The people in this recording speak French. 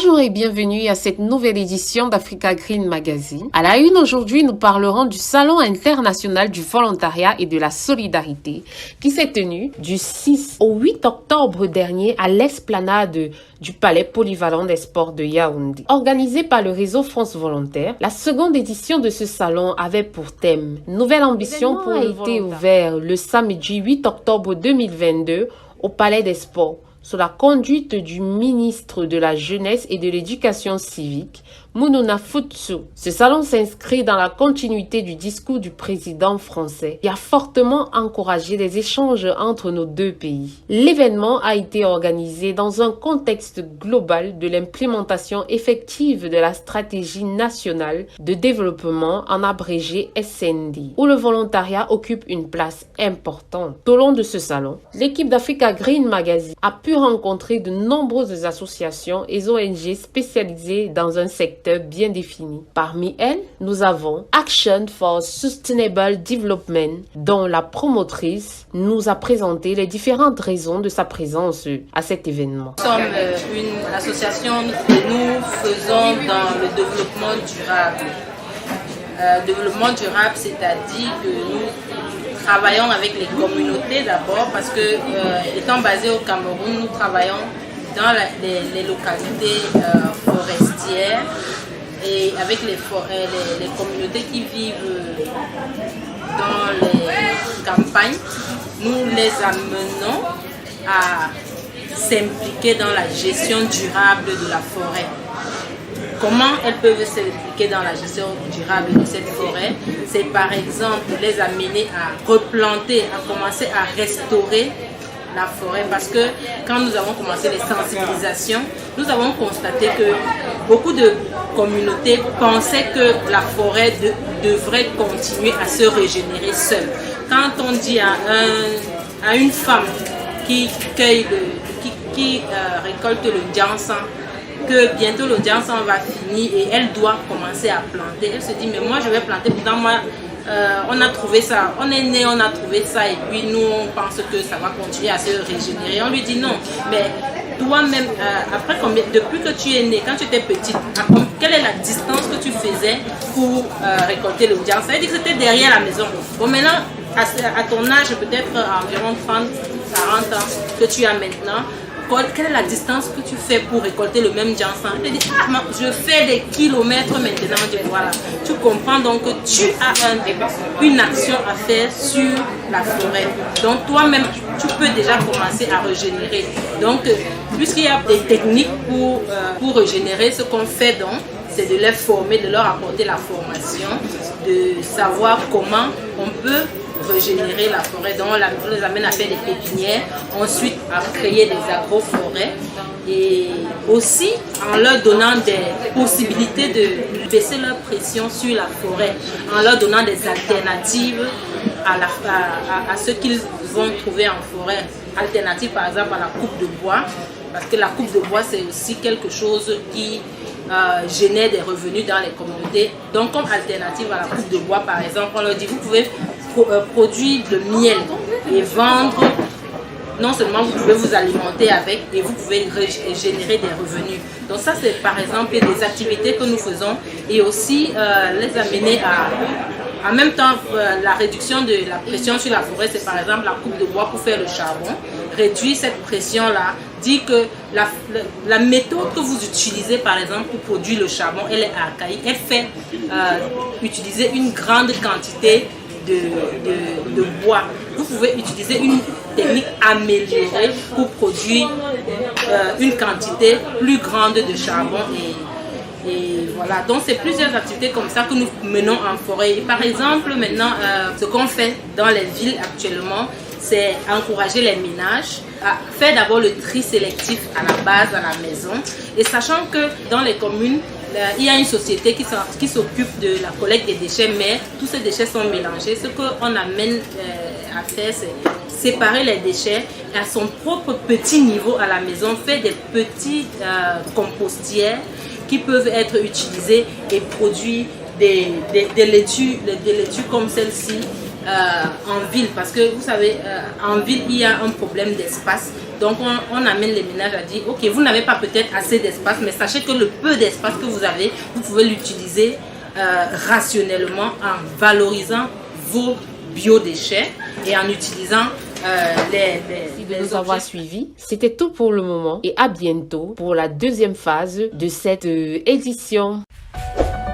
Bonjour et bienvenue à cette nouvelle édition d'Africa Green Magazine. À la une aujourd'hui, nous parlerons du Salon international du volontariat et de la solidarité qui s'est tenu du 6 au 8 octobre dernier à l'esplanade du Palais Polyvalent des Sports de Yaoundé. Organisé par le réseau France Volontaire, la seconde édition de ce salon avait pour thème « Nouvelle ambition pour le volontariat » a été ouvert le samedi 8 octobre 2022 au Palais des Sports, sous la conduite du ministre de la Jeunesse et de l'Éducation civique, Mounouna Futsu. Ce salon s'inscrit dans la continuité du discours du président français qui a fortement encouragé les échanges entre nos deux pays. L'événement a été organisé dans un contexte global de l'implémentation effective de la stratégie nationale de développement en abrégé SND, où le volontariat occupe une place importante. Tout au long de ce salon, l'équipe d'Africa Green Magazine a pu rencontrer de nombreuses associations et ONG spécialisées dans un secteur bien défini. Parmi elles, nous avons Action for Sustainable Development, dont la promotrice nous a présenté les différentes raisons de sa présence à cet événement. Nous sommes une association que nous faisons dans le développement durable. Développement durable, c'est-à-dire que nous travaillons avec les communautés d'abord parce que, étant basés au Cameroun, nous travaillons dans les localités forestières et avec les communautés qui vivent dans les campagnes. Nous les amenons à s'impliquer dans la gestion durable de la forêt. Comment elles peuvent s'impliquer dans la gestion durable de cette forêt? C'est par exemple les amener à replanter, à commencer à restaurer la forêt, parce que quand nous avons commencé les sensibilisations, nous avons constaté que beaucoup de communautés pensaient que la forêt devrait continuer à se régénérer seule. Quand on dit à une femme qui récolte le diançan que bientôt le diançan va finir et elle doit commencer à planter, elle se dit mais moi je vais planter, pourtant moi on a trouvé ça, on est né, on a trouvé ça et puis nous on pense que ça va continuer à se régénérer. On lui dit non, mais toi-même, depuis que tu es né, quand tu étais petite, quelle est la distance que tu faisais pour récolter le diançon? Ça veut dire que c'était derrière la maison. Bon, maintenant, à ton âge, peut-être environ 30, 40 ans que tu as maintenant, quelle est la distance que tu fais pour récolter le même diançon? Tu te dis, je fais des kilomètres maintenant. Voilà. Tu comprends donc que tu as une action à faire sur la forêt. Donc toi-même, tu peux déjà commencer à régénérer. Donc, puisqu'il y a des techniques pour régénérer, ce qu'on fait donc, c'est de les former, de leur apporter la formation, de savoir comment on peut régénérer la forêt. Donc on les amène à faire des pépinières, ensuite à créer des agroforêts et aussi en leur donnant des possibilités de baisser leur pression sur la forêt, en leur donnant des alternatives à ce qu'ils vont trouver en forêt. Alternatives par exemple à la coupe de bois, parce que la coupe de bois c'est aussi quelque chose qui génère des revenus dans les communautés. Donc comme alternative à la coupe de bois par exemple, on leur dit vous pouvez produire de miel et vendre. Non seulement vous pouvez vous alimenter avec et vous pouvez générer des revenus. Donc ça c'est par exemple des activités que nous faisons et aussi les amener à en même temps la réduction de la pression sur la forêt, c'est par exemple la coupe de bois pour faire le charbon. Réduire cette pression là dit que la méthode que vous utilisez par exemple pour produire le charbon, elle est archaïque, elle fait utiliser une grande quantité de bois. Vous pouvez utiliser une technique améliorée pour produire une quantité plus grande de charbon et voilà. Donc c'est plusieurs activités comme ça que nous menons en forêt. Et par exemple maintenant ce qu'on fait dans les villes actuellement, c'est encourager les ménages à faire d'abord le tri sélectif à la base à la maison, et sachant que dans les communes il y a une société qui s'occupe de la collecte des déchets, mais tous ces déchets sont mélangés. Ce qu'on amène à faire, c'est séparer les déchets à son propre petit niveau à la maison, faire des petites compostières qui peuvent être utilisées et produire des laitues comme celle-ci en ville, parce que vous savez, en ville, il y a un problème d'espace. Donc, on amène les ménages à dire, ok, vous n'avez pas peut-être assez d'espace, mais sachez que le peu d'espace que vous avez, vous pouvez l'utiliser rationnellement en valorisant vos biodéchets et en utilisant Merci de nous avoir suivis. C'était tout pour le moment et à bientôt pour la deuxième phase de cette édition.